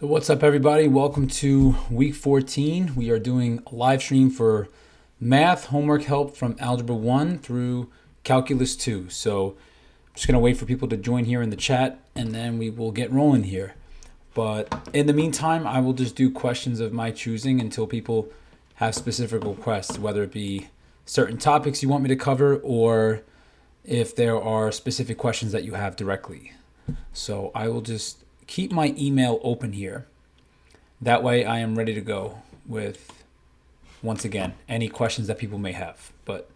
So what's up, everybody? Welcome to week 14. We are doing a live stream for math homework help from Algebra 1 through Calculus 2. So I'm just going to wait for people to join here in the chat, and then we will get rolling here. But in the meantime, I will just do questions of my choosing until people have specific requests, whether it be certain topics you want me to cover or if there are specific questions that you have directly. So I will just keep my email open here. That way I am ready to go with, once again, any questions that people may have. But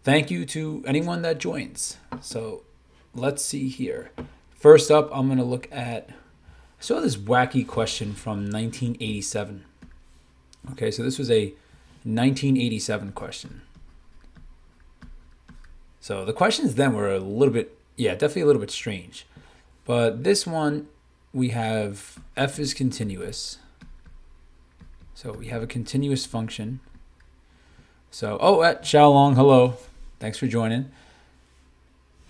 thank you to anyone that joins. So let's see here. First up, I'm going to look at, I saw this wacky question from 1987. Okay, so this was a 1987 question. So the questions then were a little bit, definitely a little bit strange. But this one, we have f is continuous. So we have a continuous function. So, Xiaolong, hello. Thanks for joining.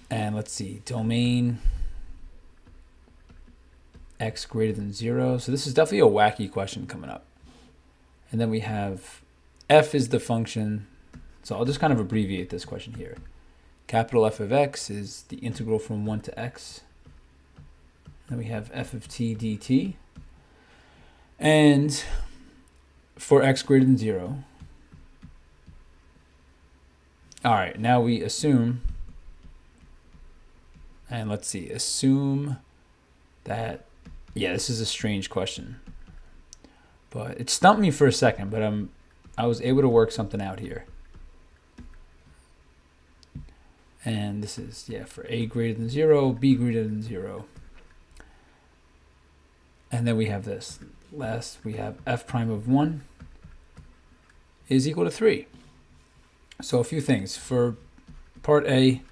And let's see, domain x greater than 0. So this is definitely a wacky question coming up. And then we have f is the function. So I'll just kind of abbreviate this question here. Capital F of x is the integral from 1 to x. Then we have f of t dt. And for x greater than 0. All right, now we assume, and let's see, assume that, this is a strange question. But it stumped me for a second, but I was able to work something out here. And this is, for a greater than 0, b greater than 0. And then we have this. Last, we have f prime of 1 is equal to 3. So a few things. For part A,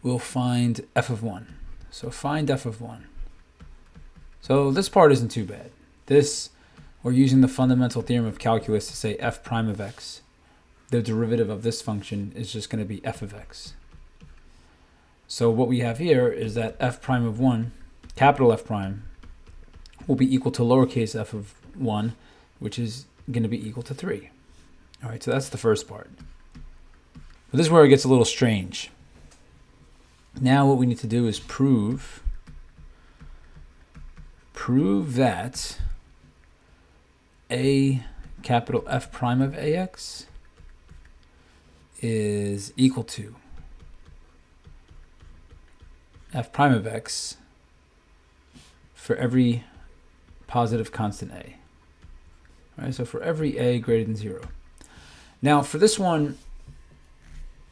we'll find f of 1. So find f of 1. So this part isn't too bad. This, we're using the fundamental theorem of calculus to say f prime of x. The derivative of this function is just going to be f of x. So what we have here is that f prime of 1, capital F prime, will be equal to lowercase f of 1, which is going to be equal to 3. All right, so that's the first part. But this is where it gets a little strange. Now what we need to do is prove that a capital F prime of ax is equal to f prime of x for every positive constant a. All right, so for every a greater than 0. Now for this one,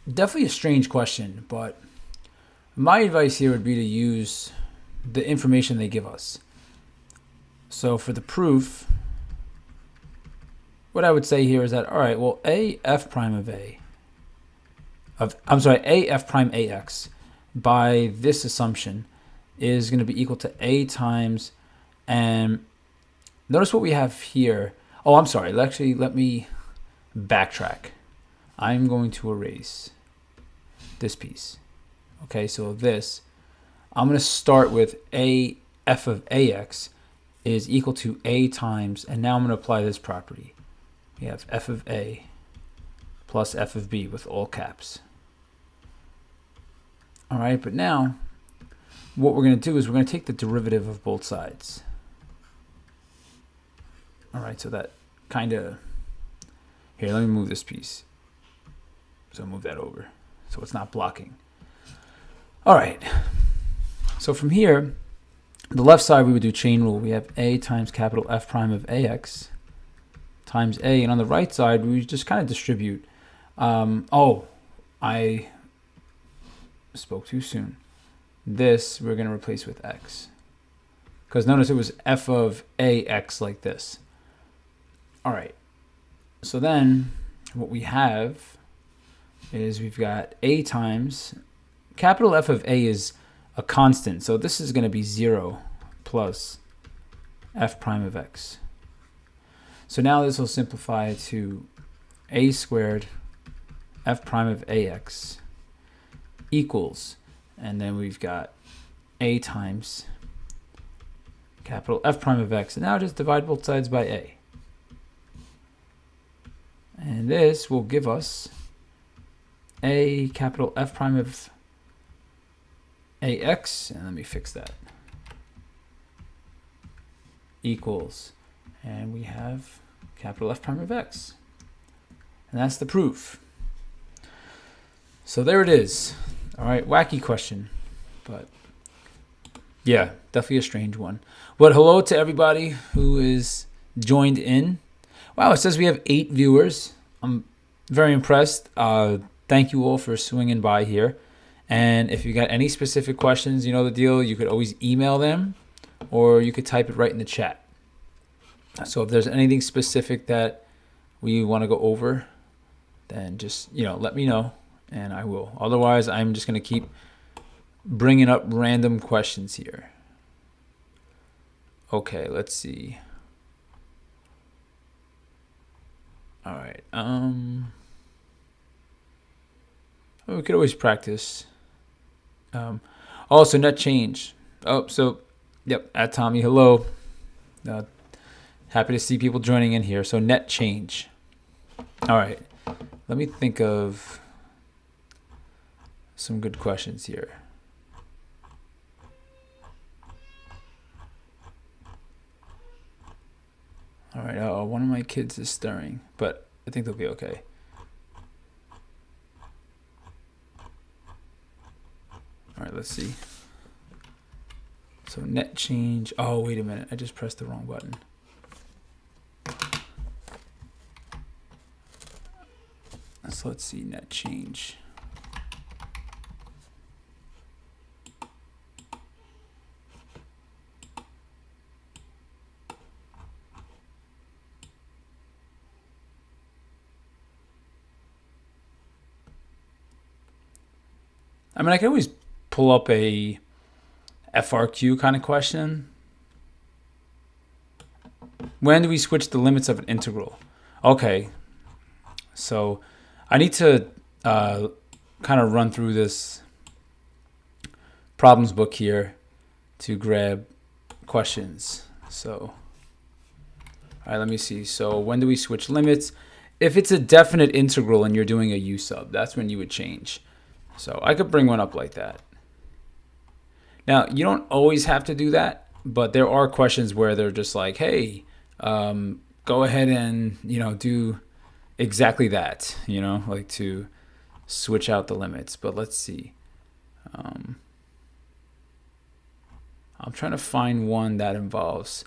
definitely a strange question, but my advice here would be to use the information they give us. So for the proof, what I would say here is that, all right, well, a f prime of a f prime ax by this assumption is going to be equal to a times, and notice what we have here. Oh, I'm sorry. Actually, let me backtrack. I'm going to erase this piece. Okay, so this, I'm going to start with a f of ax is equal to a times, and now I'm going to apply this property. We have f of a plus f of b with all caps. All right, but now what we're going to do is we're going to take the derivative of both sides. All right, so that kind of, here, let me move this piece. So move that over so it's not blocking. All right, so from here, the left side we would do chain rule. We have a times capital F prime of ax times a, and on the right side we just kind of distribute. I spoke too soon. This we're going to replace with x, because notice it was f of ax like this. All right, so then what we have is we've got a times capital F of a is a constant, so this is going to be 0 plus f prime of x. So now this will simplify to a squared f prime of ax equals, and then we've got a times capital F prime of x. And now just divide both sides by a. And this will give us a capital F prime of ax, and let me fix that, equals, and we have capital F prime of x. And that's the proof. So there it is. All right, wacky question, but yeah, definitely a strange one. But hello to everybody who is joined in. Wow, it says we have 8 viewers. I'm very impressed. Thank you all for swinging by here. And if you got any specific questions, you know the deal. You could always email them, or you could type it right in the chat. So if there's anything specific that we want to go over, then just, let me know, and I will. Otherwise, I'm just going to keep bringing up random questions here. Okay, let's see. All right. We could always practice. Also, net change. Yep, at Tommy, hello. Happy to see people joining in here. So net change. All right. Let me think of some good questions here. All right. One of my kids is stirring, but I think they'll be okay. All right, let's see. So net change. Oh, wait a minute. I just pressed the wrong button. So let's see, net change. I mean, I can always pull up a FRQ kind of question. When do we switch the limits of an integral? Okay, so I need to kind of run through this problems book here to grab questions. So, all right, let me see. So when do we switch limits? If it's a definite integral and you're doing a u sub, that's when you would change. So I could bring one up like that. Now, you don't always have to do that, but there are questions where they're just like, hey, go ahead and, do exactly that, like to switch out the limits. But let's see. I'm trying to find one that involves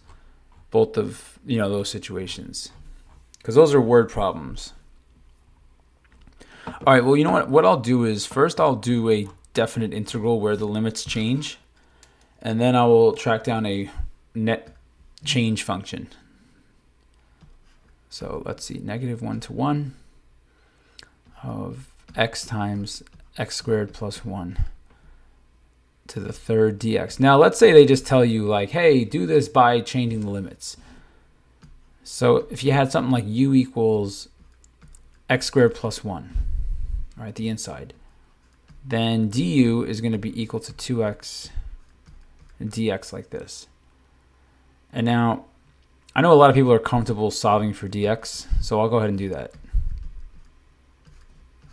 both of, those situations, because those are word problems. All right, well, you know what I'll do is first I'll do a definite integral where the limits change, and then I will track down a net change function. So let's see, -1 to 1 of x times x squared plus 1 to the third dx. Now let's say they just tell you like, hey, do this by changing the limits. So if you had something like u equals x squared plus 1, all right, the inside, then du is going to be equal to 2x and dx like this. And now I know a lot of people are comfortable solving for dx, so I'll go ahead and do that.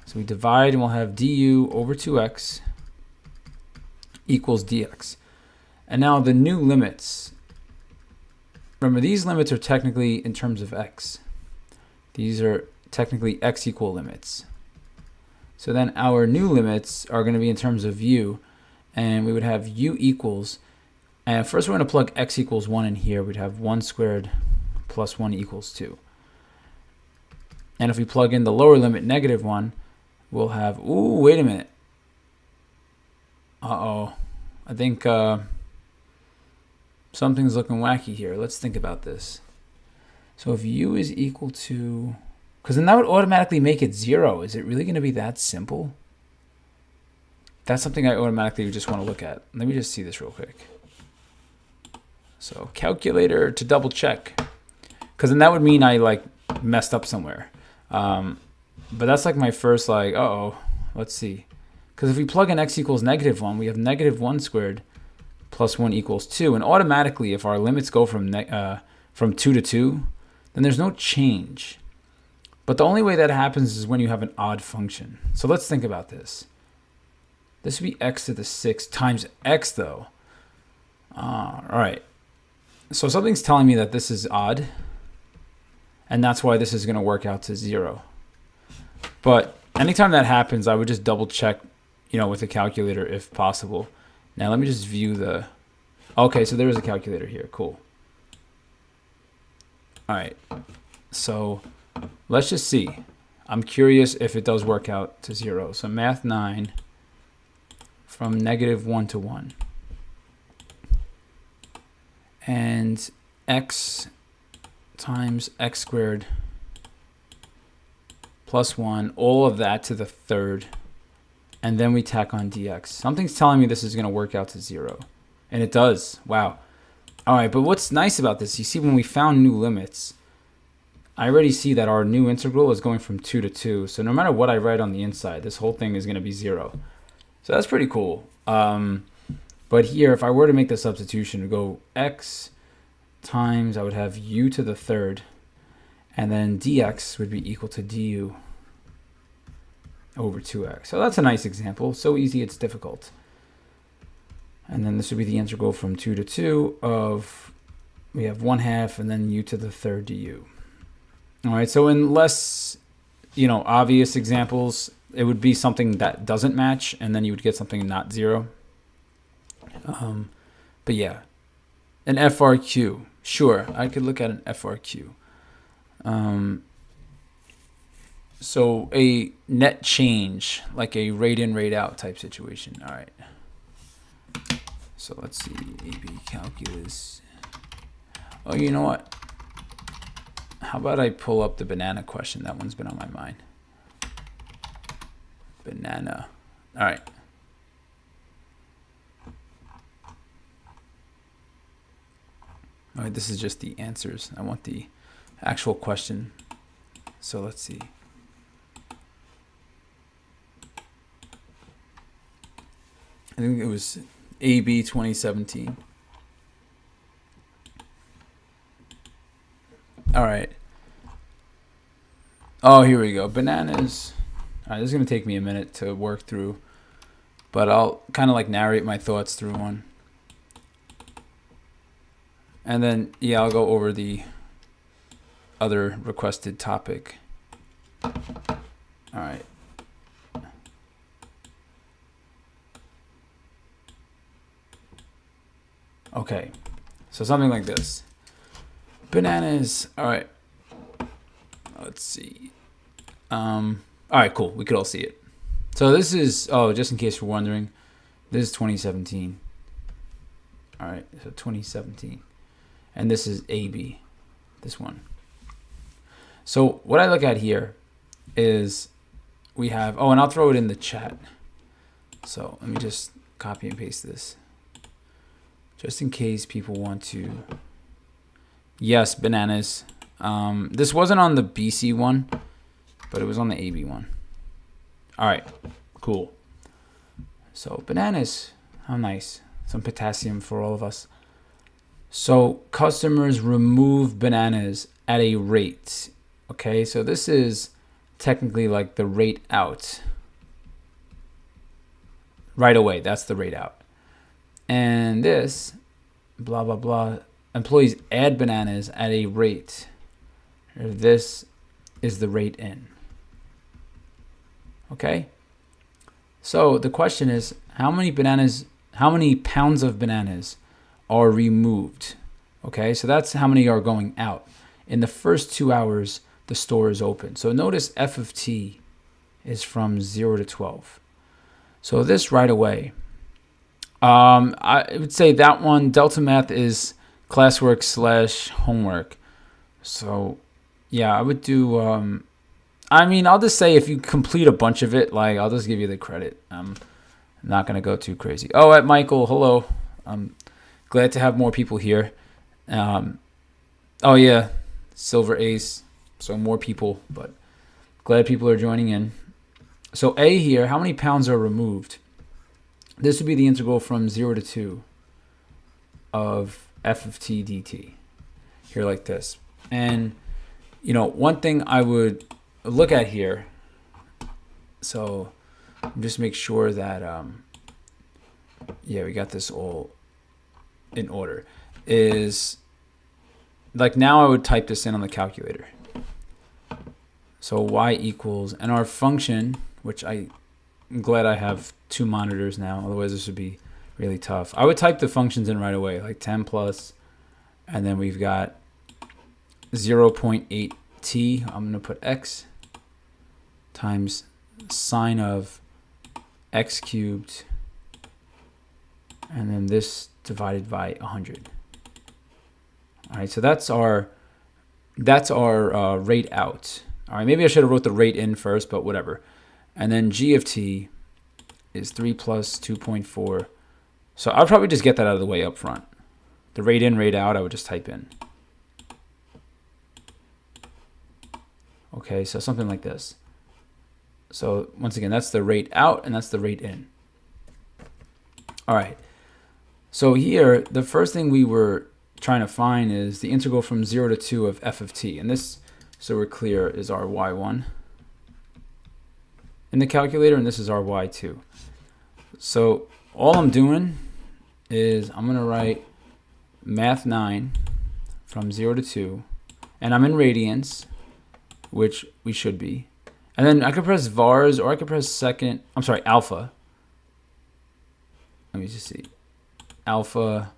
So we divide and we'll have du over 2x equals dx. And now the new limits, remember these limits are technically in terms of x. These are technically x equal limits. So then our new limits are going to be in terms of u, and we would have u equals, and first we're going to plug x equals 1 in here. We'd have 1 squared plus 1 equals 2. And if we plug in the lower limit, -1, we'll have, ooh, wait a minute. Uh-oh. I think something's looking wacky here. Let's think about this. So if u is equal to, because then that would automatically make it 0. Is it really going to be that simple? That's something I automatically just want to look at. Let me just see this real quick. So calculator to double check, because then that would mean I like messed up somewhere. But that's like my first like, uh-oh, let's see. Because if we plug in x equals -1, we have -1 squared plus 1 equals 2. And automatically, if our limits go from 2 to 2, then there's no change. But the only way that happens is when you have an odd function. So let's think about this. This would be x to the 6 times x, though. All right. So something's telling me that this is odd, and that's why this is going to work out to 0. But anytime that happens, I would just double check, with a calculator if possible. Now let me just view the... Okay, so there is a calculator here. Cool. All right. So let's just see. I'm curious if it does work out to 0. So math 9 from -1 to 1. And x times x squared plus 1, all of that to the third. And then we tack on dx. Something's telling me this is going to work out to 0. And it does. Wow. All right, but what's nice about this, you see when we found new limits, I already see that our new integral is going from 2 to 2. So no matter what I write on the inside, this whole thing is going to be 0. So that's pretty cool. But here, if I were to make the substitution, to go x times, I would have u to the third, and then dx would be equal to du over 2x. So that's a nice example. So easy, it's difficult. And then this would be the integral from 2 to 2 of, we have 1/2, and then u to the third du. All right, so in less, obvious examples, it would be something that doesn't match, and then you would get something not 0. But yeah, an FRQ. Sure, I could look at an FRQ. So a net change, like a rate in, rate out type situation. All right. So let's see, AB calculus. Oh, you know what? How about I pull up the banana question? That one's been on my mind. Banana. All right. All right, this is just the answers. I want the actual question. So let's see. I think it was AB 2017. All right. Oh, here we go. Bananas. All right, this is going to take me a minute to work through, but I'll kind of like narrate my thoughts through one. And then, yeah, I'll go over the other requested topic. All right. Okay, so something like this. Bananas. All right. Let's see. All right, cool. We could all see it. So this is, just in case you're wondering, this is 2017. All right, so 2017. And this is AB, this one. So what I look at here is we have, and I'll throw it in the chat. So let me just copy and paste this. Just in case people want to. Yes, bananas. This wasn't on the BC one, but it was on the AB one. All right, cool. So bananas, how nice. Some potassium for all of us. So customers remove bananas at a rate. Okay, so this is technically like the rate out. Right away, that's the rate out. And this, blah, blah, blah, employees add bananas at a rate. This is the rate in. Okay? So the question is, how many pounds of bananas are removed? Okay, so that's how many are going out. In the first 2 hours, the store is open. So notice F of T is from 0 to 12. So this right away, I would say that one, Delta Math, is classwork / homework. So yeah, I would do, I'll just say if you complete a bunch of it, like, I'll just give you the credit. I'm not going to go too crazy. Oh, at Michael, hello. I'm glad to have more people here. Oh yeah, Silver Ace. So more people, but glad people are joining in. So A here, how many pounds are removed? This would be the integral from 0 to 2. of f of t dt here like this. And you know, one thing I would look at here, so just make sure that yeah, we got this all in order, is like now I would type this in on the calculator. So y equals, and our function, which I'm glad I have two monitors now, otherwise this would be really tough. I would type the functions in right away, like 10 plus, and then we've got 0.8t, I'm going to put x, times sine of x cubed, and then this divided by 100. All right, so that's our rate out. All right, maybe I should have wrote the rate in first, but whatever. And then g of t is 3 plus 2.4. So I'll probably just get that out of the way up front. The rate in, rate out, I would just type in. Okay, so something like this. So once again, that's the rate out and that's the rate in. All right, so here, the first thing we were trying to find is the integral from 0 to 2 of f of t. And this, so we're clear, is our y1 in the calculator, and this is our y2. So all I'm doing is I'm going to write math 9 from 0 to 2, and I'm in radians, which we should be. And then I could press vars, or I could press alpha. Let me just see. Alpha,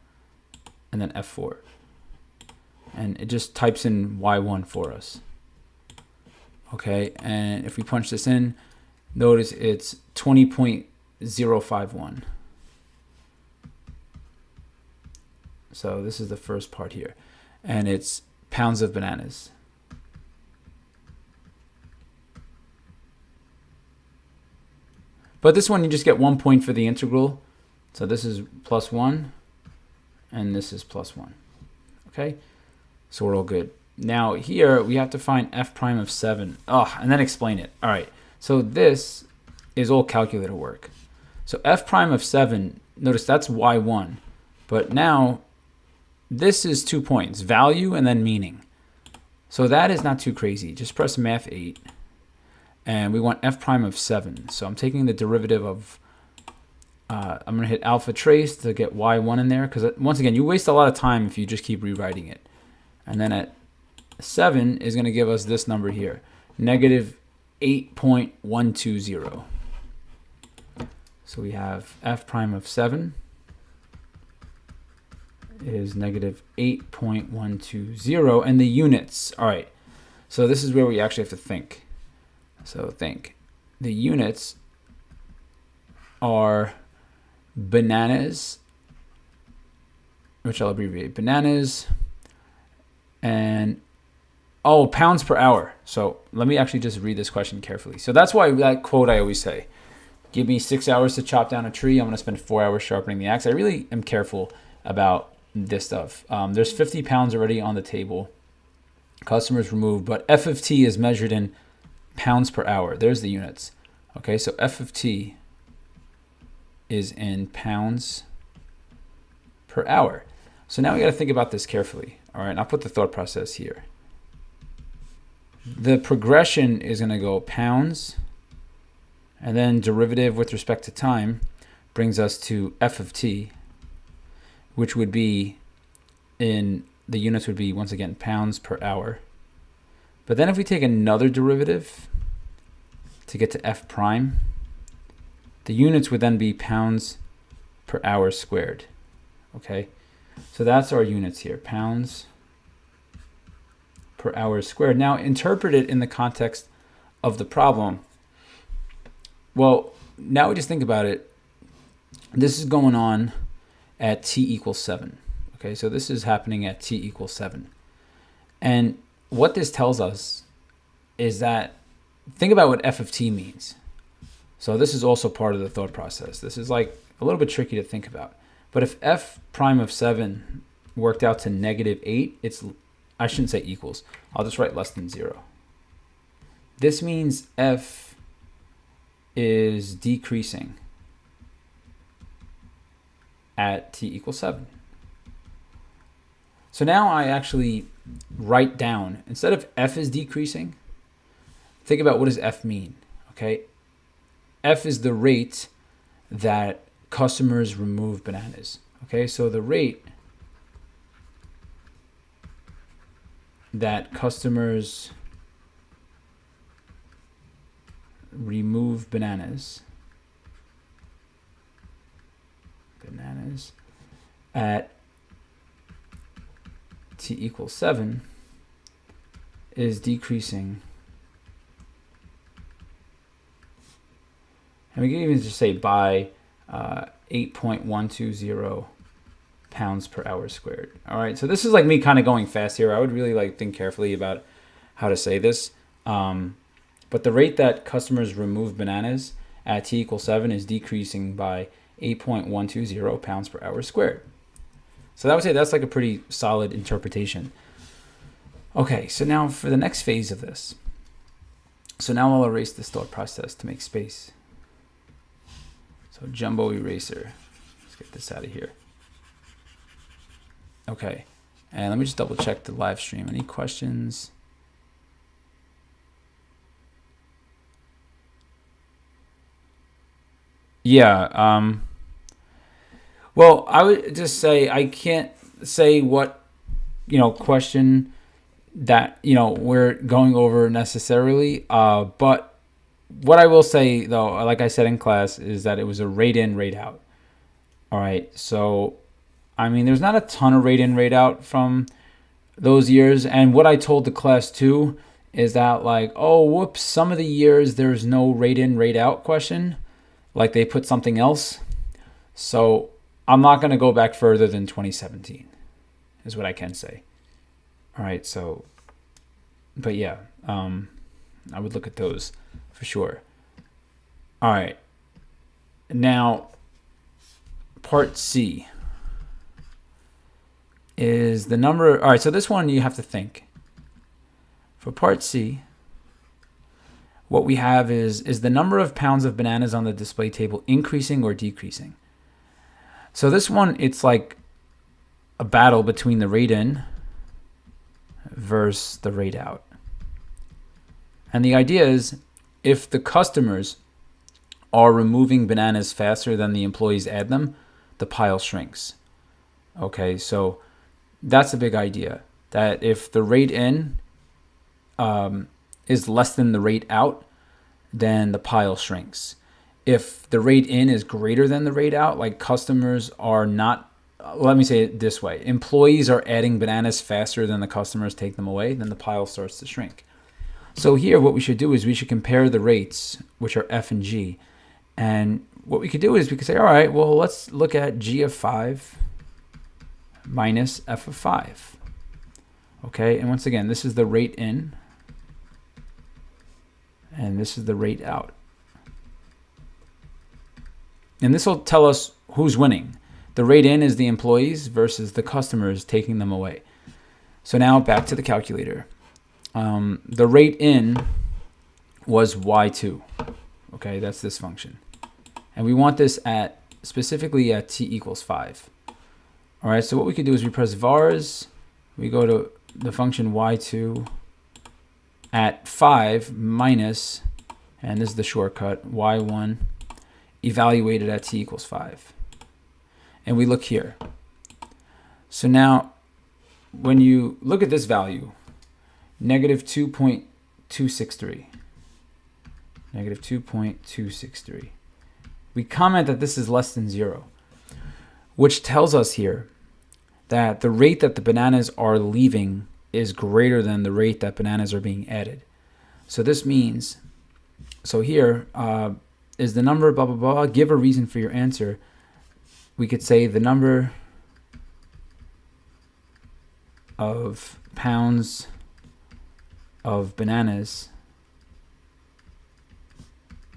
and then F4. And it just types in y1 for us. Okay, and if we punch this in, notice it's 20.051. So this is the first part here. And it's pounds of bananas. But this one, you just get 1 point for the integral. So this is +1, and this is +1. Okay, so we're all good. Now here, we have to find f prime of 7. Oh, and then explain it. All right, so this is all calculator work. So f prime of 7, notice that's y1. But now, this is 2 points, value and then meaning. So that is not too crazy. Just press math 8. And we want f prime of 7. So I'm taking the derivative of, I'm going to hit alpha trace to get y1 in there. Because once again, you waste a lot of time if you just keep rewriting it. And then at 7 is going to give us this number here, negative 8.120. So we have f prime of 7 is negative 8.120. And the units, all right. So this is where we actually have to think. So think. The units are bananas, which I'll abbreviate, bananas, and pounds per hour. So let me actually just read this question carefully. So that's why that quote I always say, give me 6 hours to chop down a tree, I'm going to spend 4 hours sharpening the axe. I really am careful about this stuff. There's 50 pounds already on the table. Customers removed, but f of t is measured in pounds per hour. There's the units. Okay, so f of t is in pounds per hour. So now we got to think about this carefully. All right, I'll put the thought process here. The progression is going to go pounds, and then derivative with respect to time brings us to f of t, which would be in the units would be, once again, pounds per hour. But then if we take another derivative to get to f prime, the units would then be pounds per hour squared. Okay, so that's our units here, pounds per hour squared. Now interpret it in the context of the problem. Well, now we just think about it. This is going on at t equals 7. Okay, so this is happening at t equals 7. And what this tells us is that, think about what f of t means. So this is also part of the thought process. This is like a little bit tricky to think about. But if f prime of 7 worked out to negative 8, I shouldn't say equals. I'll just write less than 0. This means f is decreasing at t equals 7. So now I actually write down, instead of f is decreasing, think about what does f mean, okay? F is the rate that customers remove bananas, okay? So the rate that customers remove bananas at t equals 7 is decreasing. And we can even just say by 8.120 pounds per hour squared. All right, so this is like me kind of going fast here. I would really like think carefully about how to say this. But the rate that customers remove bananas at t equals 7 is decreasing by 8.120 pounds per hour squared. So that would say that's like a pretty solid interpretation. Okay, so now for the next phase of this. So now I'll erase this thought process to make space. So jumbo eraser. Let's get this out of here. Okay, and let me just double check the live stream. Any questions? Yeah, well, I would just say I can't say what, question that, we're going over necessarily. But what I will say, though, like I said in class, is that it was a rate in, rate out. All right, so, I mean, there's not a ton of rate in, rate out from those years. And what I told the class, too, is that, like, oh, whoops, some of the years there's no rate in, rate out question. Like they put something else. So I'm not going to go back further than 2017 is what I can say. All right. So, but yeah, I would look at those for sure. All right. Now, part C is the number. All right. So this one you have to think. For part C, what we have is the number of pounds of bananas on the display table increasing or decreasing? So this one, it's like a battle between the rate in versus the rate out. And the idea is if the customers are removing bananas faster than the employees add them, the pile shrinks. Okay, so that's a big idea. That if the rate in is less than the rate out, then the pile shrinks. If the rate in is greater than the rate out, like customers are not, let me say it this way, employees are adding bananas faster than the customers take them away, then the pile starts to shrink. So here what we should do is we should compare the rates, which are F and G. And what we could do is we could say, all right, well, let's look at G of 5 minus F of 5. Okay, and once again, this is the rate in, and this is the rate out. And this will tell us who's winning. The rate in is the employees versus the customers taking them away. So now back to the calculator. The rate in was y2. Okay, that's this function. And we want this at specifically at t equals 5. All right, so what we could do is we press vars. We go to the function y2 at 5 minus, and this is the shortcut, y1 evaluated at t equals 5. And we look here. So now when you look at this value, negative 2.263, negative 2.263, we comment that this is less than 0, which tells us here that the rate that the bananas are leaving is greater than the rate that bananas are being added. So this means, so here is the number blah, blah, blah, give a reason for your answer. We could say the number of pounds of bananas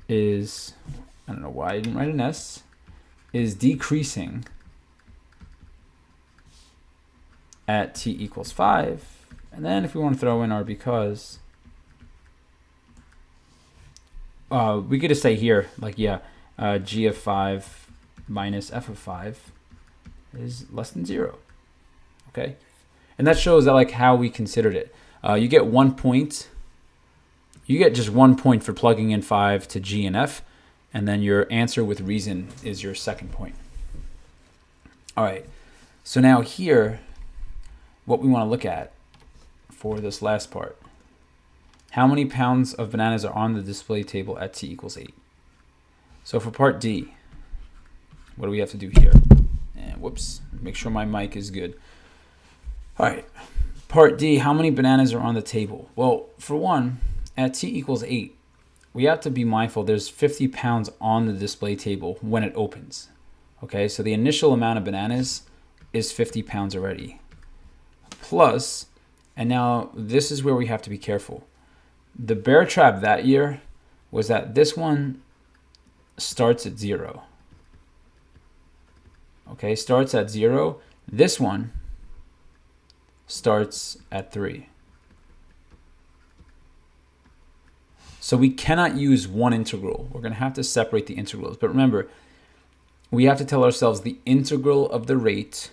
is, I don't know why I didn't write an S, is decreasing at t equals 5. And then if we want to throw in our because, we could just say here, like, yeah, g of 5 minus f of 5 is less than 0. Okay. And that shows that like how we considered it. You get 1 point. You get just 1 point for plugging in 5 to G and F, and then your answer with reason is your second point. All right, so now here, what we want to look at for this last part. How many pounds of bananas are on the display table at t equals 8? So for part D, what do we have to do here? And whoops, make sure my mic is good. All right, part D, how many bananas are on the table? Well, for one, at t equals 8, we have to be mindful there's 50 pounds on the display table when it opens. Okay, so the initial amount of bananas is 50 pounds already. Plus, and now this is where we have to be careful. The bear trap that year was that this one starts at 0. Okay, starts at 0. This one starts at 3. So we cannot use one integral. We're going to have to separate the integrals. But remember, we have to tell ourselves the integral of the rate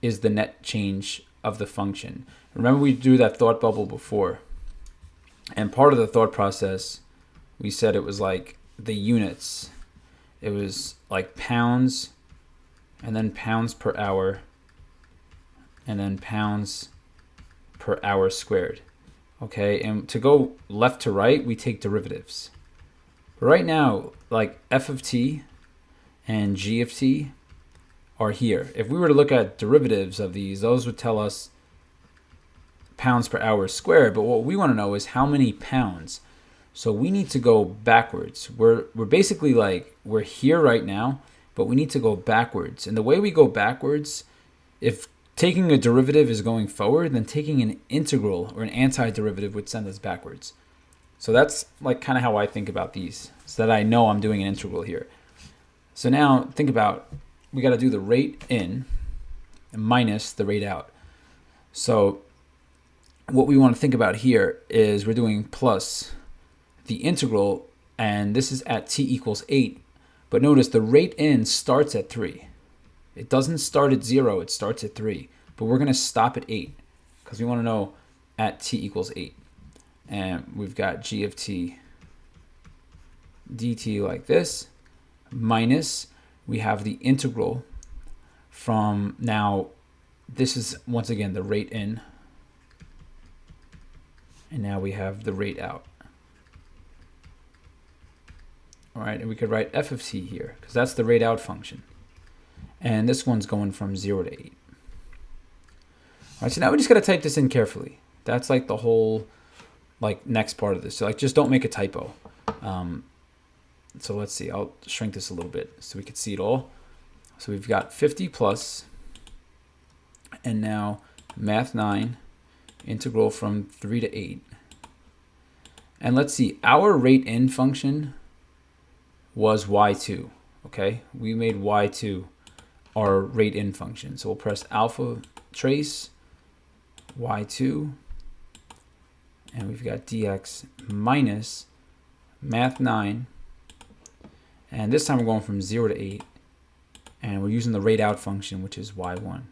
is the net change of the function. Remember, we drew that thought bubble before. And part of the thought process, we said it was like the units. It was like pounds, and then pounds per hour, and then pounds per hour squared. Okay, and to go left to right, we take derivatives. But right now, like f of t and g of t are here. If we were to look at derivatives of these, those would tell us pounds per hour squared, but what we want to know is how many pounds. So we need to go backwards. We're basically like, we're here right now, but we need to go backwards. And the way we go backwards, if taking a derivative is going forward, then taking an integral or an antiderivative would send us backwards. So that's like kind of how I think about these, so that I know I'm doing an integral here. So now think about, we got to do the rate in minus the rate out. So what we want to think about here is we're doing plus the integral, and this is at t equals 8. But notice the rate in starts at 3. It doesn't start at 0, it starts at 3. But we're going to stop at 8 because we want to know at t equals 8. And we've got g of t dt like this, minus we have the integral from, now this is once again the rate in, and now we have the rate out. All right, and we could write f of t here because that's the rate out function. And this one's going from 0 to 8. All right, so now we just got to type this in carefully. That's like the whole like next part of this. So like just don't make a typo. So let's see, I'll shrink this a little bit so we can see it all. So we've got 50 plus, and now math 9, integral from 3 to 8. And let's see, our rate in function was y2, okay? We made y2 our rate in function. So we'll press alpha trace y2, and we've got dx minus math 9, and this time we're going from 0 to 8, and we're using the rate out function, which is y1.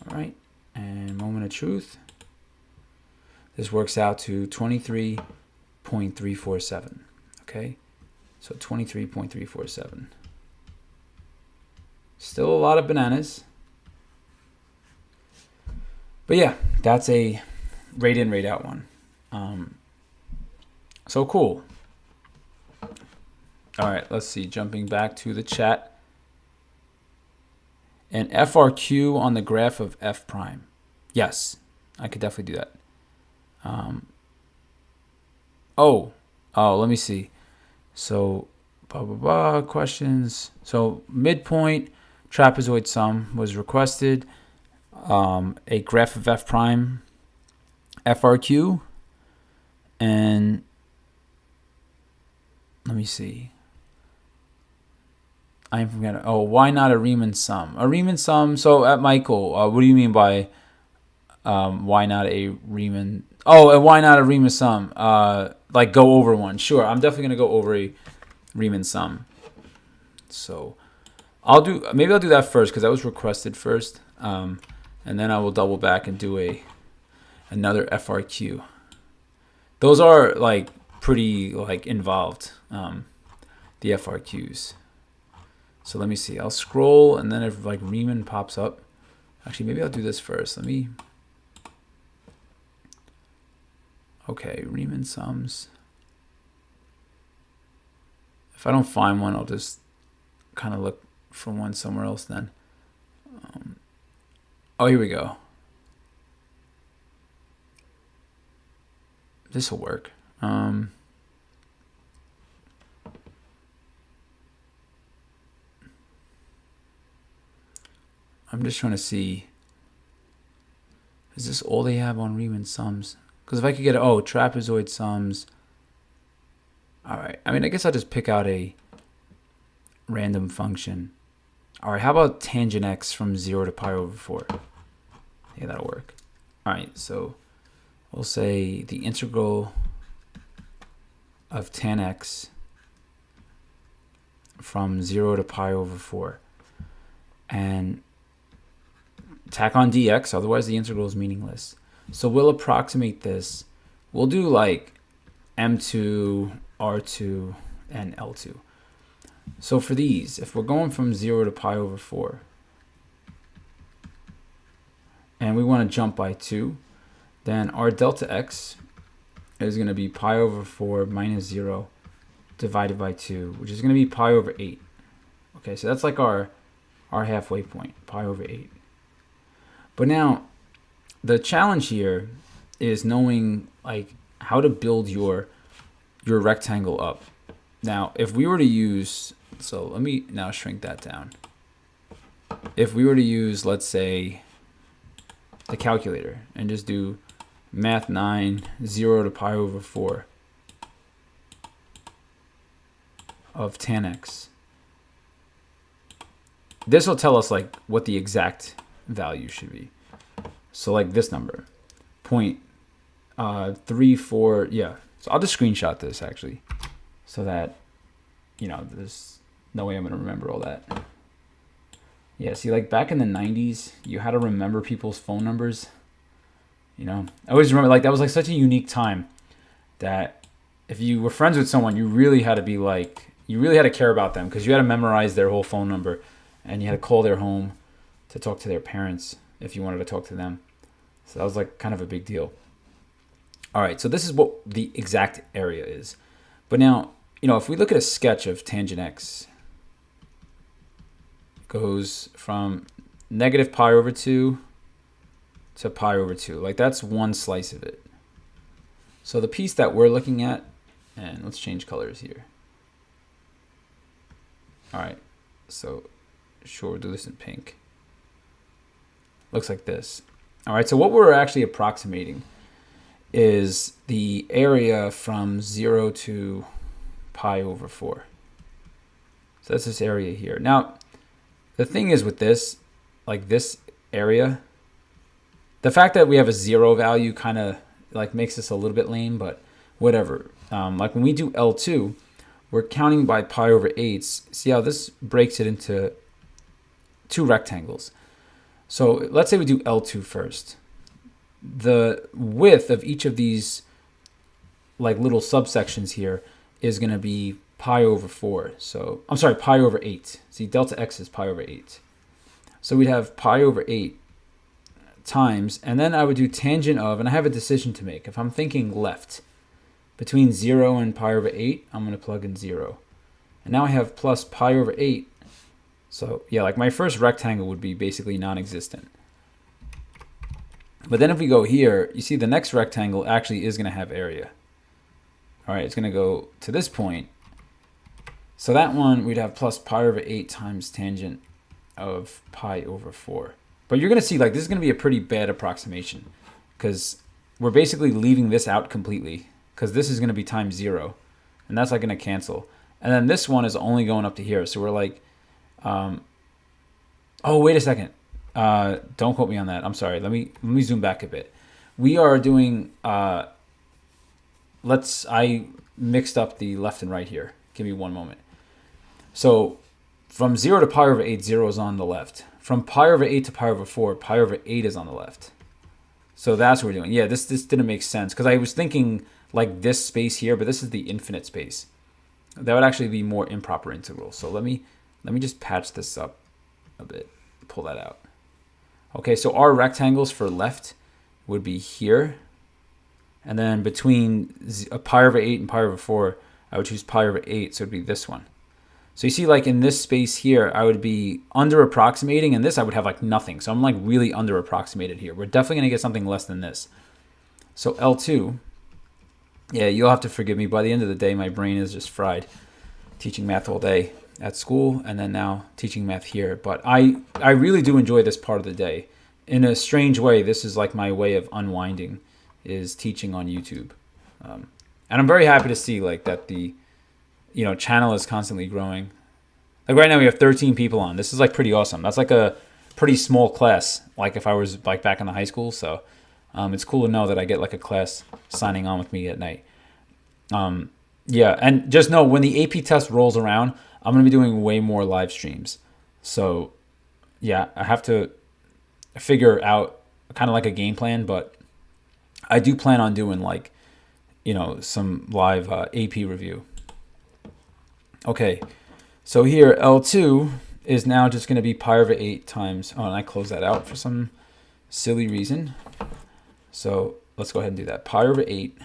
All right, and moment of truth. This works out to 23.347, okay? So 23.347. Still a lot of bananas. But yeah, that's a rate in, rate out one. So cool. All right, let's see. Jumping back to the chat. An FRQ on the graph of f prime. Yes, I could definitely do that. Let me see. So, questions. So, midpoint trapezoid sum was requested. A graph of f prime, FRQ, and let me see. I'm forgetting. Oh, why not a Riemann sum? A Riemann sum. So at Michael, what do you mean by why not a Riemann? Oh, and why not a Riemann sum? Like go over one. Sure, I'm definitely gonna go over a Riemann sum. So maybe I'll do that first because that was requested first, and then I will double back and do another FRQ. Those are like pretty like involved, the FRQs. So let me see. I'll scroll, and then if like Riemann pops up, actually maybe I'll do this first. Okay, Riemann sums. If I don't find one, I'll just kind of look for one somewhere else then. Oh, here we go. This will work. I'm just trying to see. Is this all they have on Riemann sums? Because if I could get trapezoid sums. All right. I mean, I guess I'll just pick out a random function. All right. How about tangent x from 0 to pi over 4? Yeah, that'll work. All right. So we'll say the integral of tan x from 0 to pi over 4. And tack on dx, otherwise the integral is meaningless. So we'll approximate this. We'll do like M2, R2, and L2. So for these, if we're going from 0 to pi over 4, and we want to jump by 2, then our delta x is going to be pi over 4 minus 0 divided by 2, which is going to be pi over 8. Okay, so that's like our halfway point, pi over 8. But now, the challenge here is knowing like how to build your rectangle up. Now, if we were to use, so let me now shrink that down. If we were to use, let's say, the calculator and just do math 9, 0 to pi over 4 of tan x. This will tell us like what the exact value should be. So like this number, 0.34, yeah. So I'll just screenshot this actually, so that, there's no way I'm gonna remember all that. Yeah, see, like back in the 90s, you had to remember people's phone numbers. I always remember like that was like such a unique time that if you were friends with someone, you really had to be like, you really had to care about them because you had to memorize their whole phone number and you had to call their home to talk to their parents if you wanted to talk to them. So that was like kind of a big deal. All right, so this is what the exact area is. But now, if we look at a sketch of tangent x, it goes from negative pi over 2 to pi over 2. Like that's one slice of it. So the piece that we're looking at, and let's change colors here. All right, so sure, we'll do this in pink. Looks like this. All right, so what we're actually approximating is the area from 0 to pi over 4. So that's this area here. Now, the thing is with this, like this area, the fact that we have a 0 value kind of like makes this a little bit lame, but whatever. Like when we do L2, we're counting by pi over 8s. See how this breaks it into two rectangles. So let's say we do L2 first. The width of each of these like little subsections here is going to be pi over 4. So I'm sorry, pi over 8. See, delta x is pi over 8. So we'd have pi over 8 times, and then I would do tangent of, and I have a decision to make. If I'm thinking left, between 0 and pi over 8, I'm going to plug in 0. And now I have plus pi over 8. So yeah, like my first rectangle would be basically non-existent. But then if we go here, you see the next rectangle actually is going to have area. All right, it's going to go to this point. So that one, we'd have plus pi over 8 times tangent of pi over 4. But you're going to see like this is going to be a pretty bad approximation because we're basically leaving this out completely because this is going to be times 0. And that's like going to cancel. And then this one is only going up to here. So we're like, oh, wait a second. Don't quote me on that. I'm sorry. Let me zoom back a bit. We are doing, I mixed up the left and right here. Give me one moment. So From 0 to pi over 8, 0 is on the left. From pi over 8 to pi over 4, pi over 8 is on the left. So that's what we're doing. Yeah, this didn't make sense because I was thinking like this space here, but this is the infinite space. That would actually be more improper integral. So let me just patch this up a bit, pull that out. Okay, so our rectangles for left would be here. And then between pi over 8 and pi over 4, I would choose pi over 8, so it would be this one. So you see, like in this space here, I would be under approximating, and this I would have like nothing. So I'm like really under approximated here. We're definitely going to get something less than this. So L2, yeah, you'll have to forgive me. By the end of the day, my brain is just fried. Teaching math all day at school, and then now teaching math here. But I really do enjoy this part of the day. In a strange way, this is like my way of unwinding, is teaching on YouTube. And I'm very happy to see like that the channel is constantly growing. Like right now we have 13 people on. This is like pretty awesome. That's like a pretty small class, like if I was like back in the high school. So it's cool to know that I get like a class signing on with me at night. Yeah, and just know when the AP test rolls around, I'm going to be doing way more live streams. So yeah, I have to figure out kind of like a game plan, but I do plan on doing like, some live AP review. Okay, so here L2 is now just going to be pi over 8 times, oh, and I closed that out for some silly reason. So let's go ahead and do that. Pi over 8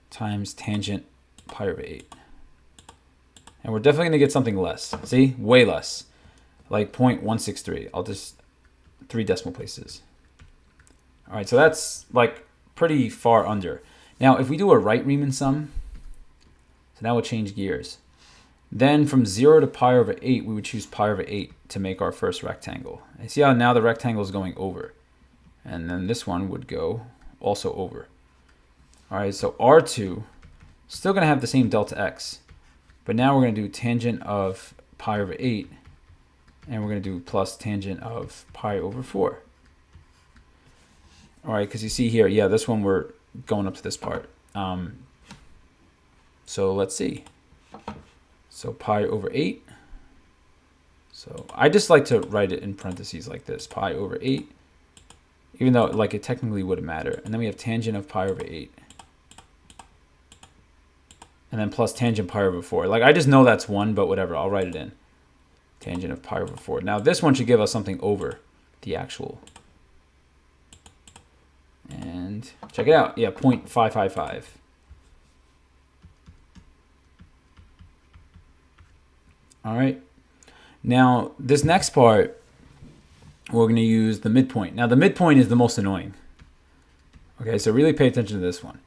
times tangent pi over 8. And we're definitely going to get something less. See? Way less. Like 0.163. I'll just 3 decimal places. All right, so that's like pretty far under. Now, if we do a right Riemann sum, so now we'll change gears. Then from 0 to pi over 8, we would choose pi over 8 to make our first rectangle. And see how now the rectangle is going over. And then this one would go also over. All right, so R2, still going to have the same delta x. But now we're going to do tangent of pi over 8. And we're going to do plus tangent of pi over 4. All right, because you see here, yeah, this one we're going up to this part. So let's see. So pi over 8. So I just like to write it in parentheses like this, pi over 8. Even though like it technically wouldn't matter. And then we have tangent of pi over 8. And then plus tangent pi over 4. Like I just know that's 1, but whatever, I'll write it in. Tangent of pi over 4. Now this one should give us something over the actual. And check it out. Yeah, 0.555. All right. Now this next part, we're going to use the midpoint. Now the midpoint is the most annoying. Okay, so really pay attention to this one.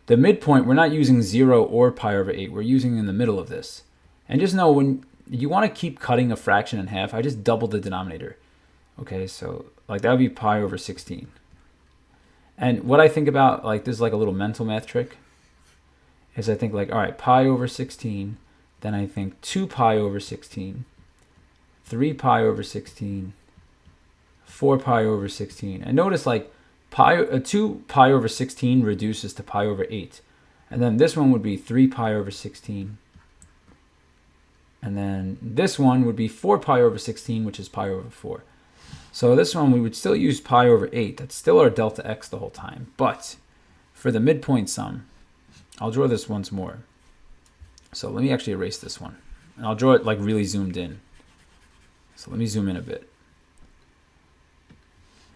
The midpoint, we're not using 0 or pi over 8. We're using in the middle of this. And just know when you want to keep cutting a fraction in half, I just double the denominator. Okay, so like that would be pi over 16. And what I think about, like this is like a little mental math trick, is I think like, all right, pi over 16. Then I think 2 pi over 16. 3 pi over 16. 4 pi over 16. And notice like 2 pi over 16 reduces to pi over 8. And then this one would be 3 pi over 16. And then this one would be 4 pi over 16, which is pi over 4. So this one we would still use pi over 8. That's still our delta x the whole time. But for the midpoint sum, I'll draw this once more. So let me actually erase this one. And I'll draw it like really zoomed in. So let me zoom in a bit.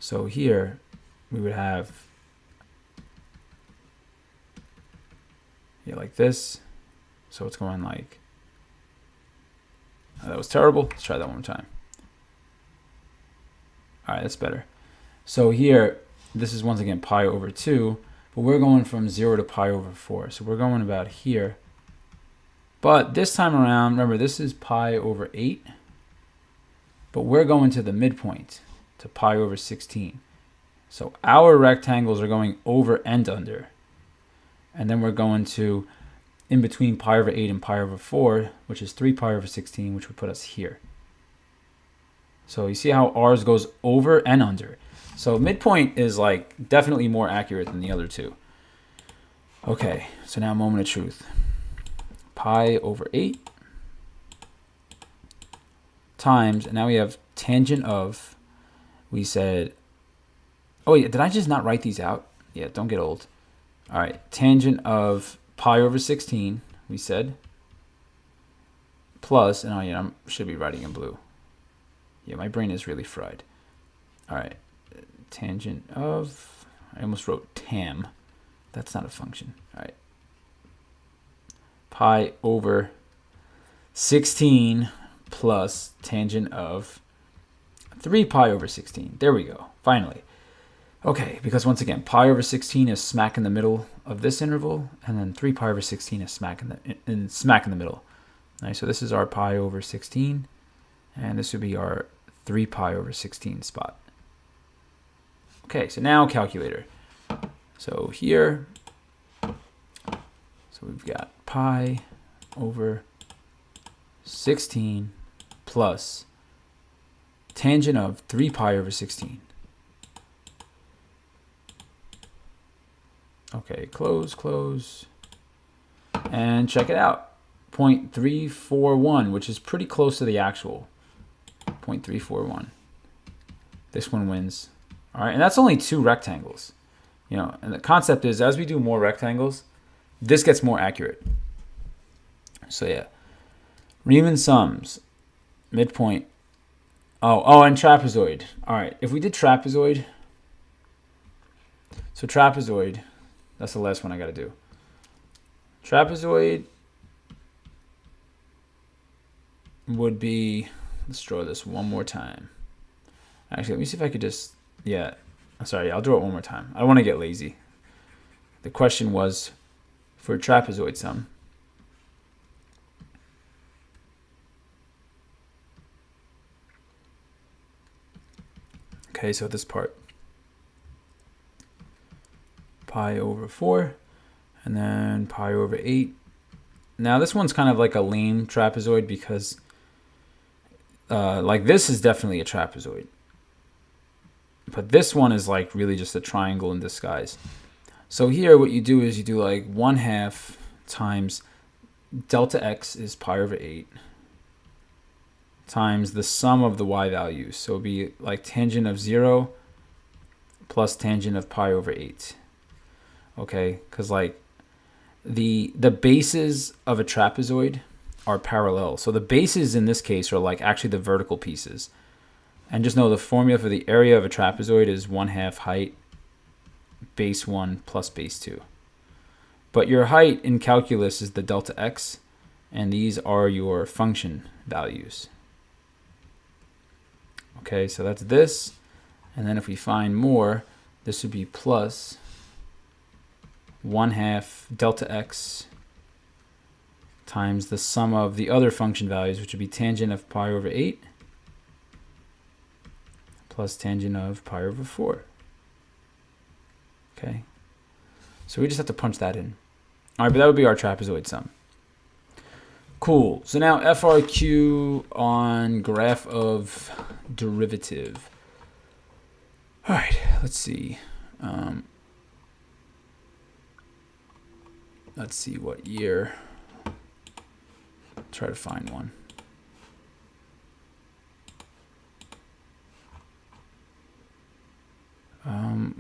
So here we would have, yeah, like this. So it's going like, oh, that was terrible. Let's try that one more time. All right, that's better. So here, this is once again pi over 2, but we're going from 0 to pi over 4. So we're going about here. But this time around, remember, this is pi over 8, but we're going to the midpoint, to pi over 16. So our rectangles are going over and under. And then we're going to in between pi over 8 and pi over 4, which is 3 pi over 16, which would put us here. So you see how ours goes over and under. So midpoint is like definitely more accurate than the other two. Okay, so now moment of truth. Pi over 8 times, and now we have tangent of, we said, oh yeah, did I just not write these out? Yeah, don't get old. All right, tangent of pi over 16, we said, plus, and oh yeah, I should be writing in blue. Yeah, my brain is really fried. All right, tangent of, I almost wrote tam. That's not a function. All right, pi over 16 plus tangent of 3 pi over 16. There we go, finally. Okay, because once again, pi over 16 is smack in the middle of this interval, and then 3 pi over 16 is smack in the middle. All right, so this is our pi over 16, and this would be our 3 pi over 16 spot. Okay, so now calculator. So here, so we've got pi over 16 plus tangent of 3 pi over 16. Okay, close, and check it out. 0.341, which is pretty close to the actual. 0.341. This one wins. All right, and that's only 2 rectangles. You know, and the concept is as we do more rectangles, this gets more accurate. So yeah, Riemann sums, midpoint. Oh, and trapezoid. All right, if we did trapezoid, so trapezoid, that's the last one I got to do. Trapezoid would be, let's draw this one more time. Actually, let me see if I could just, yeah, sorry, I'll draw it one more time. I don't want to get lazy. The question was for a trapezoid sum. Okay, so this part. Pi over 4, and then pi over 8. Now this one's kind of like a lame trapezoid because like this is definitely a trapezoid. But this one is like really just a triangle in disguise. So here what you do is you do like 1/2 times delta x is pi over 8 times the sum of the y values. So it'd be like tangent of 0 plus tangent of pi over 8. Okay, because like the bases of a trapezoid are parallel. So the bases in this case are like actually the vertical pieces. And just know the formula for the area of a trapezoid is 1/2 height base 1 plus base 2. But your height in calculus is the delta x, and these are your function values. Okay, so that's this. And then if we find more, this would be plus 1/2 delta x times the sum of the other function values, which would be tangent of pi over 8 plus tangent of pi over 4. Okay, so we just have to punch that in. All right, but that would be our trapezoid sum. Cool. So now FRQ on graph of derivative. All right, let's see. Let's see what year. Try to find one.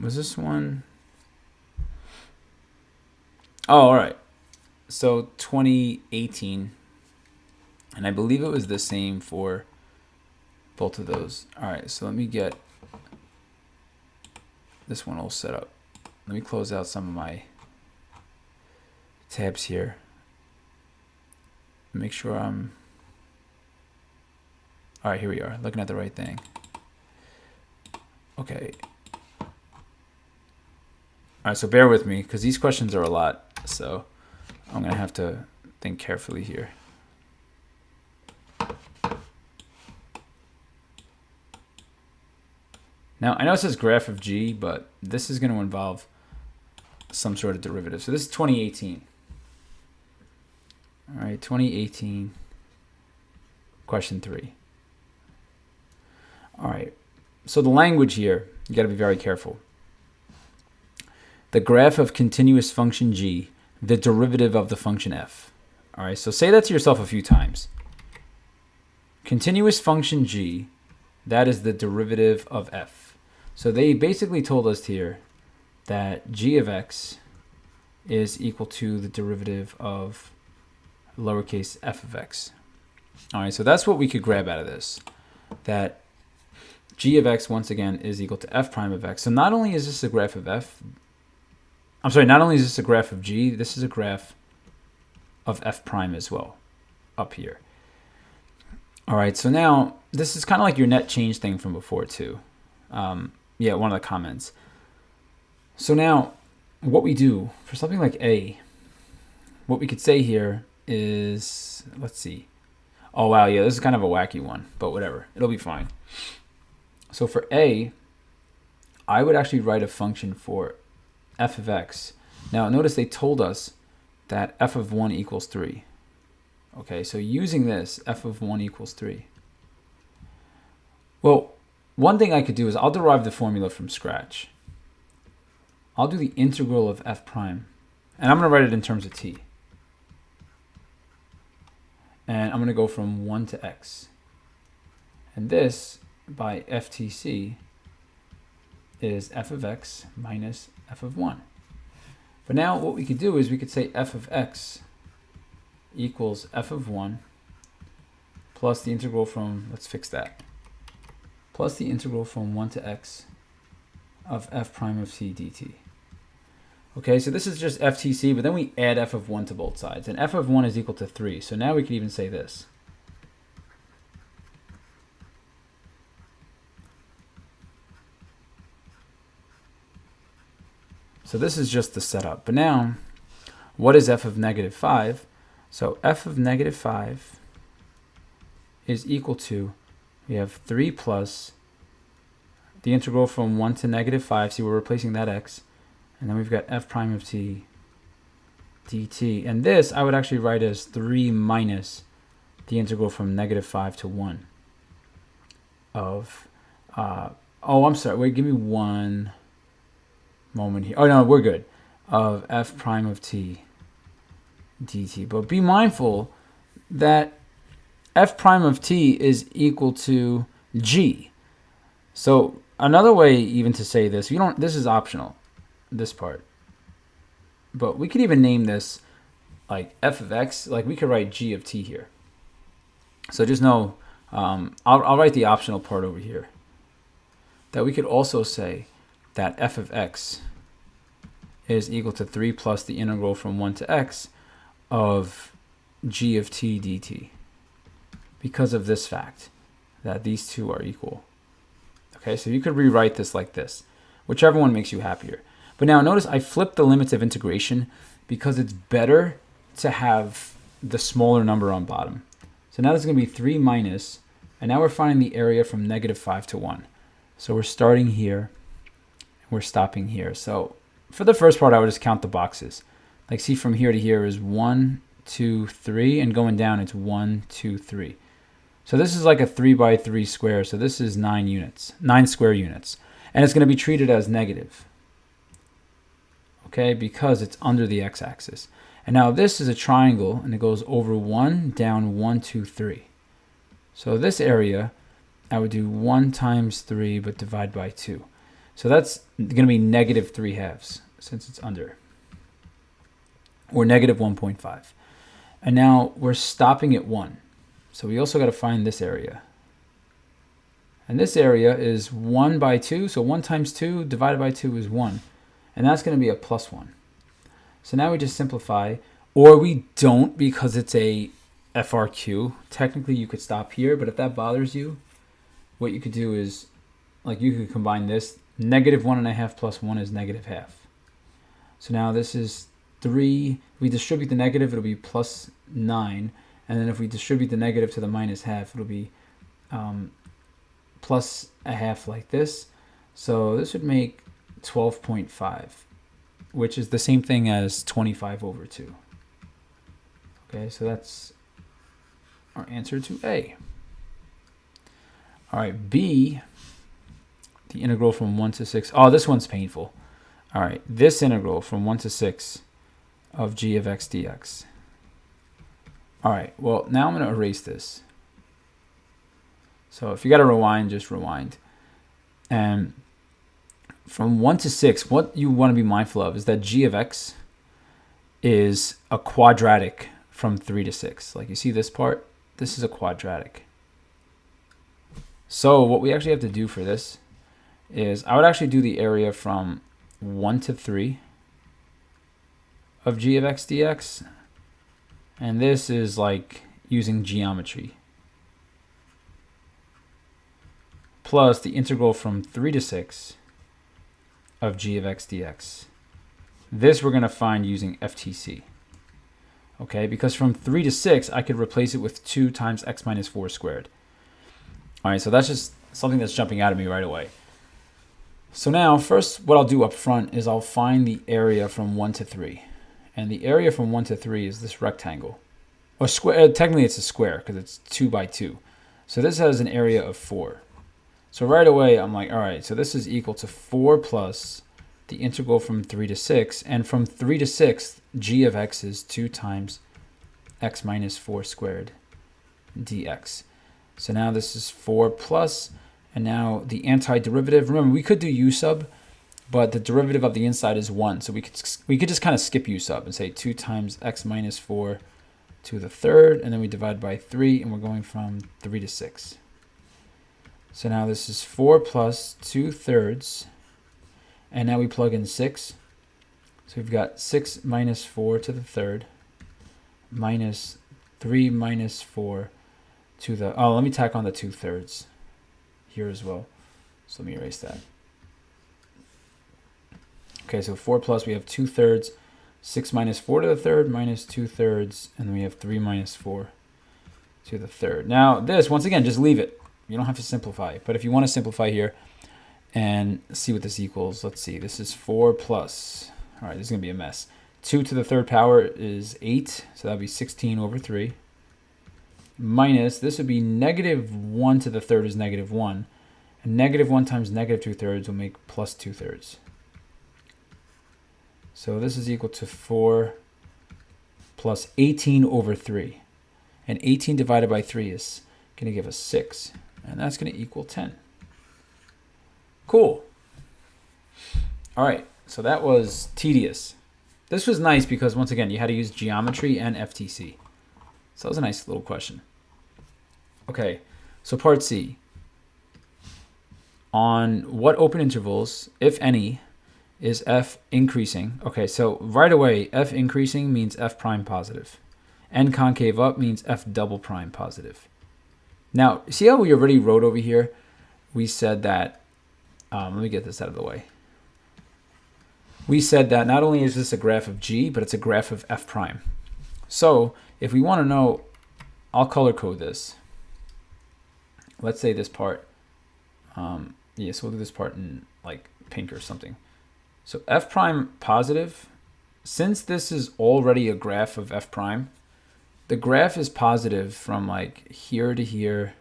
Was this one? Oh, all right. So 2018. And I believe it was the same for both of those. All right, so let me get this one all set up. Let me close out some of my tabs here. Make sure I'm... All right, here we are, looking at the right thing. Okay. All right, so bear with me because these questions are a lot. So I'm going to have to think carefully here. Now, I know it says graph of G, but this is going to involve some sort of derivative. So this is 2018. All right, 2018, question 3. All right, so the language here, you got to be very careful. The graph of continuous function G, the derivative of the function f. All right, so say that to yourself a few times. continuous function g, that is the derivative of f. So they basically told us here that g of x is equal to the derivative of lowercase f of x. All right, so that's what we could grab out of this, that g of x, once again, is equal to f prime of x. So not only is this a graph of not only is this a graph of g, this is a graph of f prime as well, up here. All right, so now this is kind of like your net change thing from before too. Yeah, one of the comments. So now what we do for something like a, what we could say here is, let's see. Oh, wow, yeah, this is kind of a wacky one, but whatever. It'll be fine. So for a, I would actually write a function for f of x. Now, notice they told us that f of 1 equals 3. Okay, so using this, f of 1 equals 3. Well, one thing I could do is I'll derive the formula from scratch. I'll do the integral of f prime, and I'm going to write it in terms of t. And I'm going to go from 1 to x. And this, by ftc, is f of x minus f of 1. But now what we could do is we could say f of x equals f of 1 plus the integral from, let's fix that, plus the integral from 1 to x of f prime of t dt. Okay, so this is just ftc, but then we add f of 1 to both sides. And f of 1 is equal to 3. So now we can even say this. So this is just the setup. But now, what is f of negative 5? So f of negative 5 is equal to, we have 3 plus the integral from 1 to negative 5. See, we're replacing that x. And then we've got f prime of t dt. And this I would actually write as 3 minus the integral from negative 5 to 1 of, oh, I'm sorry. Wait, give me one moment here. Oh, no, we're good. Of f prime of t dt. But be mindful that f prime of t is equal to g. So another way even to say this, you don't, this is optional, this part. But we could even name this like f of x, like we could write g of t here. So just know, I'll write the optional part over here. That we could also say that f of x is equal to 3 plus the integral from 1 to x of g of t dt. Because of this fact, that these two are equal. Okay, so you could rewrite this like this, whichever one makes you happier. But now notice I flipped the limits of integration because it's better to have the smaller number on bottom. So now this is going to be 3 minus, and now we're finding the area from negative 5 to 1. So we're starting here, and we're stopping here. So for the first part, I would just count the boxes. Like see from here to here is 1, 2, 3, and going down it's 1, 2, 3. So this is like a 3 by 3 square. So this is 9 units, 9 square units. And it's going to be treated as negative. Okay, because it's under the x-axis. And now this is a triangle, and it goes over 1, down 1, 2, 3. So this area, I would do 1 times 3, but divide by 2. So that's going to be negative 3/2, since it's under. Or negative 1.5. And now we're stopping at 1. So we also got to find this area. And this area is 1 by 2. So 1 times 2 divided by 2 is 1. And that's going to be a plus 1. So now we just simplify. Or we don't because it's a FRQ. Technically, you could stop here. But if that bothers you, what you could do is, like you could combine this. Negative 1.5 plus 1 is negative half. So now this is 3. If we distribute the negative, it'll be plus 9. And then if we distribute the negative to the minus half, it'll be plus a half like this. So this would make 12.5, which is the same thing as 25 over 2. Okay, so that's our answer to A. All right, B, the integral from 1 to 6. Oh, this one's painful. All right, this integral from 1 to 6 of g of x dx. All right, well, now I'm going to erase this. So if you got to rewind, just rewind. And from 1 to 6, what you want to be mindful of is that g of x is a quadratic from 3 to 6. Like you see this part, this is a quadratic. So what we actually have to do for this is I would actually do the area from 1 to 3 of g of x dx. And this is like using geometry. Plus the integral from 3 to 6 of g of x dx. This we're going to find using FTC. Okay, because from 3 to 6, I could replace it with 2 times x minus 4 squared. All right, so that's just something that's jumping out at me right away. So now, first, what I'll do up front is I'll find the area from 1 to 3. And the area from 1 to 3 is this rectangle. Or square, technically it's a square because it's 2 by 2. So this has an area of 4. So right away, I'm like, all right, so this is equal to 4 plus the integral from 3 to 6. And from 3 to 6, g of x is 2 times x minus 4 squared dx. So now this is 4 plus, and now the antiderivative. Remember, we could do u sub, but the derivative of the inside is 1. So we could just kind of skip u sub and say 2 times x minus 4 to the third, and then we divide by 3, and we're going from 3 to 6. So now this is 4 plus 2/3, and now we plug in 6. So we've got 6 minus 4 to the third minus 3 minus 4 to the, oh, let me tack on the 2/3 here as well. So let me erase that. Okay, so 4 plus, we have 2/3, 6 minus 4 to the third minus 2/3, and then we have 3 minus 4 to the third. Now this, once again, just leave it. You don't have to simplify it. But if you want to simplify here and see what this equals, let's see. This is 4 plus, all right, this is going to be a mess. 2 to the third power is 8, so that would be 16 over 3. Minus, this would be negative 1 to the third is negative 1. And negative 1 times negative 2/3 will make plus 2/3. So this is equal to 4 plus 18 over 3. And 18 divided by 3 is going to give us 6. And that's going to equal 10. Cool. All right, so that was tedious. This was nice because, once again, you had to use geometry and FTC. So that was a nice little question. Okay, so part C. On what open intervals, if any, is f increasing? Okay, so right away, f increasing means f prime positive. N concave up means f double prime positive. Now, see how we already wrote over here? We said that, let me get this out of the way. We said that not only is this a graph of G, but it's a graph of f prime. So if we want to know, I'll color code this. Let's say this part, yeah, so we'll do this part in like pink or something. So f prime positive, since this is already a graph of f prime, the graph is positive from like here to here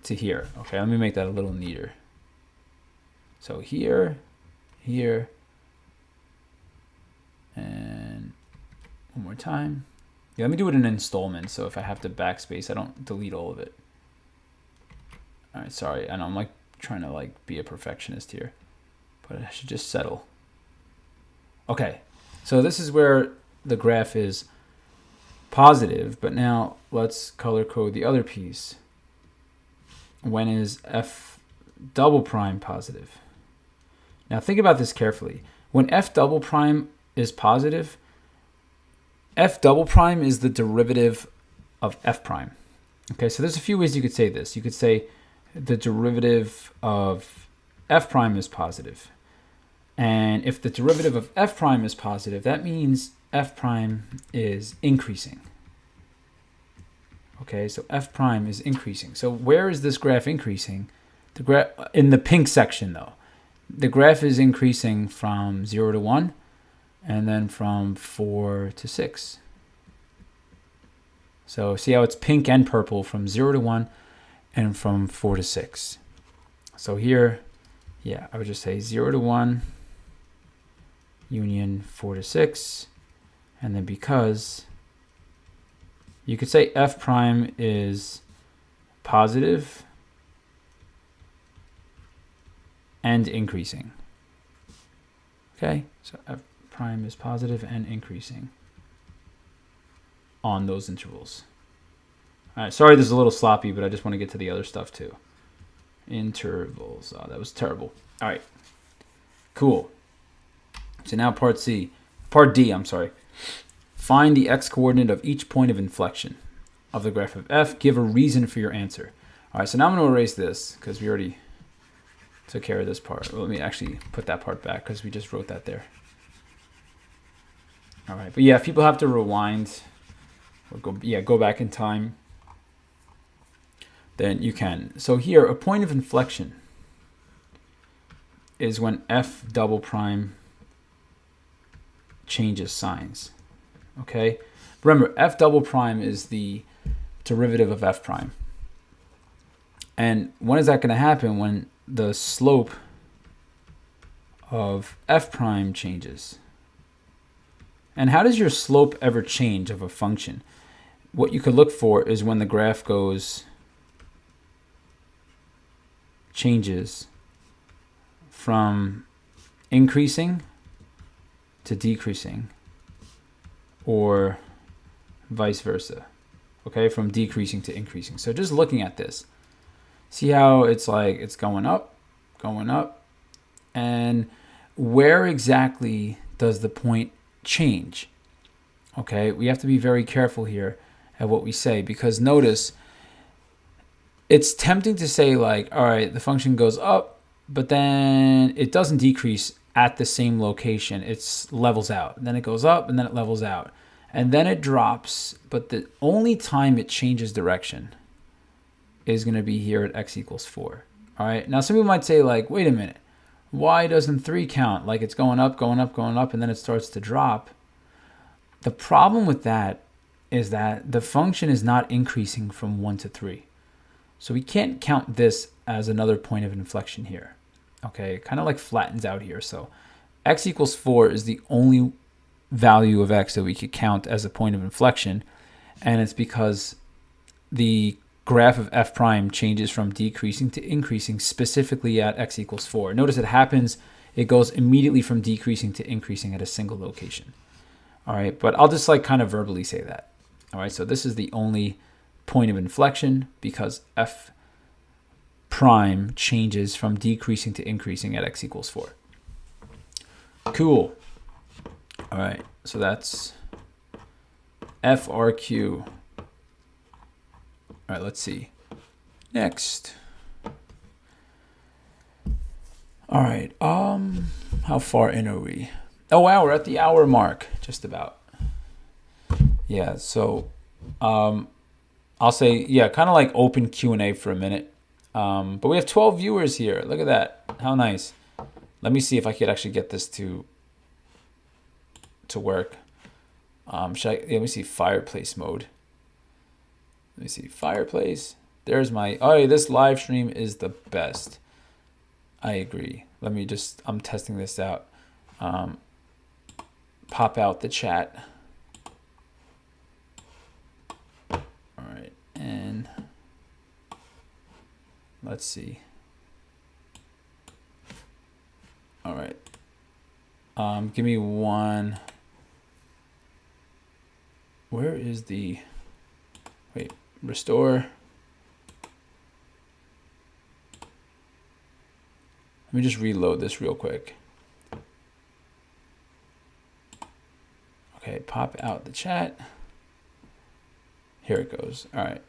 to here. Okay, let me make that a little neater. So here, here, and one more time. Yeah, let me do it in installments, so if I have to backspace, I don't delete all of it. All right, sorry, I know I'm like trying to like be a perfectionist here, but I should just settle. Okay, so this is where the graph is positive, but now let's color code the other piece. When is f double prime positive? Now think about this carefully. When f double prime is positive, f double prime is the derivative of f prime. Okay, so there's a few ways you could say this. You could say the derivative of f prime is positive. And if the derivative of f prime is positive, that means f prime is increasing. Okay, so f prime is increasing. So where is this graph increasing? The graph in the pink section though. The graph is increasing from 0 to 1 and then from 4 to 6. So see how it's pink and purple from 0 to 1 and from 4 to 6. So here, yeah, I would just say 0 to 1 union 4 to 6. And then because you could say f prime is positive and increasing. Okay, so f prime is positive and increasing on those intervals. All right, sorry this is a little sloppy, but I just want to get to the other stuff too. Intervals. Oh, that was terrible. All right, cool. So now part D, I'm sorry. Find the x-coordinate of each point of inflection of the graph of f. Give a reason for your answer. All right, so now I'm going to erase this because we already took care of this part. Well, let me actually put that part back because we just wrote that there. All right, but yeah, if people have to rewind or go back in time, then you can. So here, a point of inflection is when f double prime changes signs. Okay, remember f double prime is the derivative of f prime. And when is that going to happen? When the slope of f prime changes. And how does your slope ever change of a function? What you could look for is when the graph changes from increasing to decreasing, or vice versa. Okay, from decreasing to increasing. So just looking at this, see how it's like it's going up, and where exactly does the point change? Okay, we have to be very careful here at what we say, because notice it's tempting to say like, all right, the function goes up, but then it doesn't decrease at the same location. It levels out, and then it goes up, and then it levels out, and then it drops, but the only time it changes direction is going to be here at x equals 4. All right, now some people might say like, wait a minute, why doesn't 3 count? Like it's going up, and then it starts to drop. The problem with that is that the function is not increasing from 1 to 3. So we can't count this as another point of inflection here. Okay, it kind of like flattens out here. So x equals 4 is the only value of x that we could count as a point of inflection. And it's because the graph of f prime changes from decreasing to increasing specifically at x equals 4. Notice it goes immediately from decreasing to increasing at a single location. All right, but I'll just like kind of verbally say that. All right, so this is the only point of inflection because f prime changes from decreasing to increasing at x equals 4. Cool. All right, so that's FRQ. All right, let's see. Next. All right, how far in are we? Oh, wow, we're at the hour mark, just about. Yeah, so I'll say, yeah, kind of like open Q&A for a minute. But we have 12 viewers here. Look at that. How nice. Let me see if I could actually get this to work. Let me see fireplace mode. Let me see fireplace. There's my, oh, this live stream is the best. I agree. Let me just, I'm testing this out. Pop out the chat. All right, and let's see. All right. Give me one. Where is the, wait, restore. Let me just reload this real quick. Okay, pop out the chat. Here it goes. All right.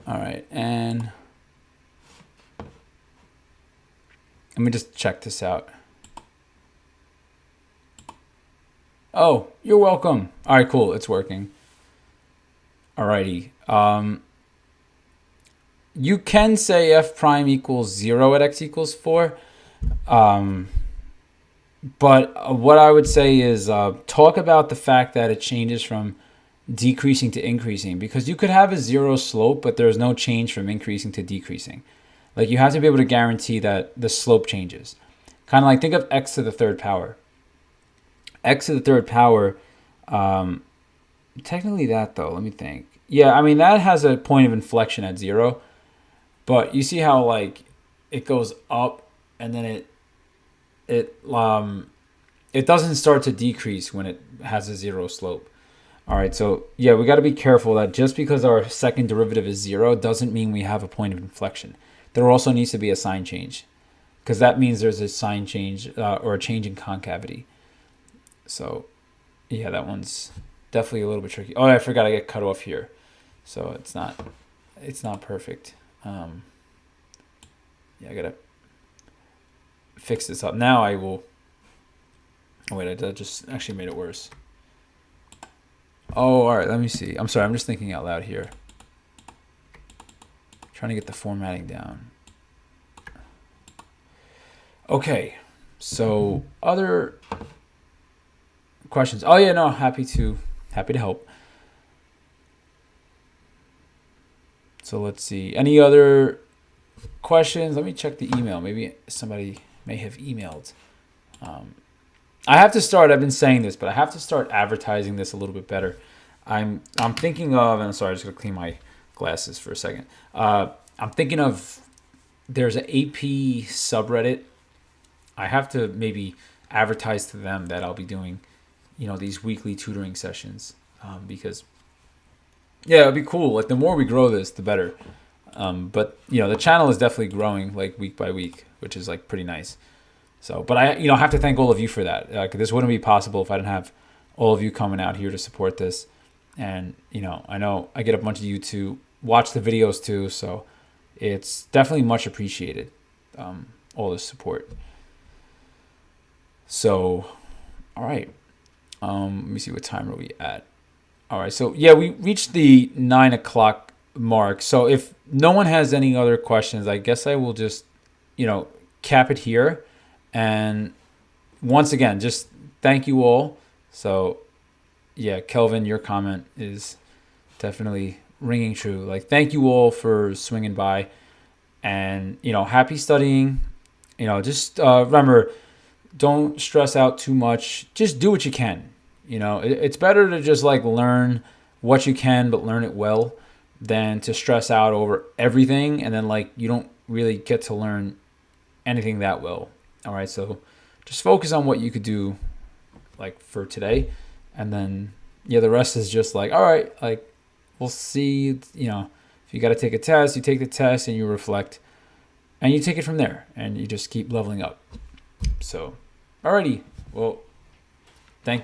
All right, and let me just check this out. Oh, you're welcome. All right, cool. It's working. All righty. You can say f prime equals 0 at x equals 4. But what I would say is talk about the fact that it changes from decreasing to increasing, because you could have a 0 slope, but there's no change from increasing to decreasing. Like you have to be able to guarantee that the slope changes. Kind of like think of x to the third power. X to the third power technically that though, let me think. Yeah, I mean that has a point of inflection at 0, but you see how like it goes up and then it doesn't start to decrease when it has a 0 slope. All right, so yeah, we got to be careful that just because our second derivative is 0 doesn't mean we have a point of inflection. There also needs to be a sign change, because that means there's a sign change or a change in concavity. So yeah, that one's definitely a little bit tricky. Oh, I forgot I get cut off here, so it's not perfect. Yeah, I gotta fix this up. Now I will. Oh wait, I just actually made it worse. Oh, all right. Let me see. I'm sorry. I'm just thinking out loud here. Trying to get the formatting down. Okay. So other questions. Oh yeah, no. Happy to help. So let's see. Any other questions? Let me check the email. Maybe somebody may have emailed. I have to start. I've been saying this, but I have to start advertising this a little bit better. I'm thinking of, and I'm sorry, I'm just gonna clean my glasses for a second. I'm thinking of, there's an AP subreddit. I have to maybe advertise to them that I'll be doing, these weekly tutoring sessions, because yeah, it'd be cool. Like the more we grow this, the better. But the channel is definitely growing like week by week, which is like pretty nice. So, but I have to thank all of you for that. This wouldn't be possible if I didn't have all of you coming out here to support this. And, I know I get a bunch of you to watch the videos too. So it's definitely much appreciated, all this support. So, all right. Let me see, what time are we at? All right. So yeah, we reached the 9 o'clock mark. So if no one has any other questions, I guess I will just, cap it here. And once again, just thank you all. So yeah, Kelvin, your comment is definitely ringing true. Like, thank you all for swinging by, and, happy studying. Just remember, don't stress out too much. Just do what you can. It's better to just like learn what you can, but learn it well, than to stress out over everything. And then like, you don't really get to learn anything that well. All right, so just focus on what you could do, like for today, and then the rest is just like, all right, like we'll see. If you got to take a test, you take the test and you reflect, and you take it from there, and you just keep leveling up. So, alrighty, well,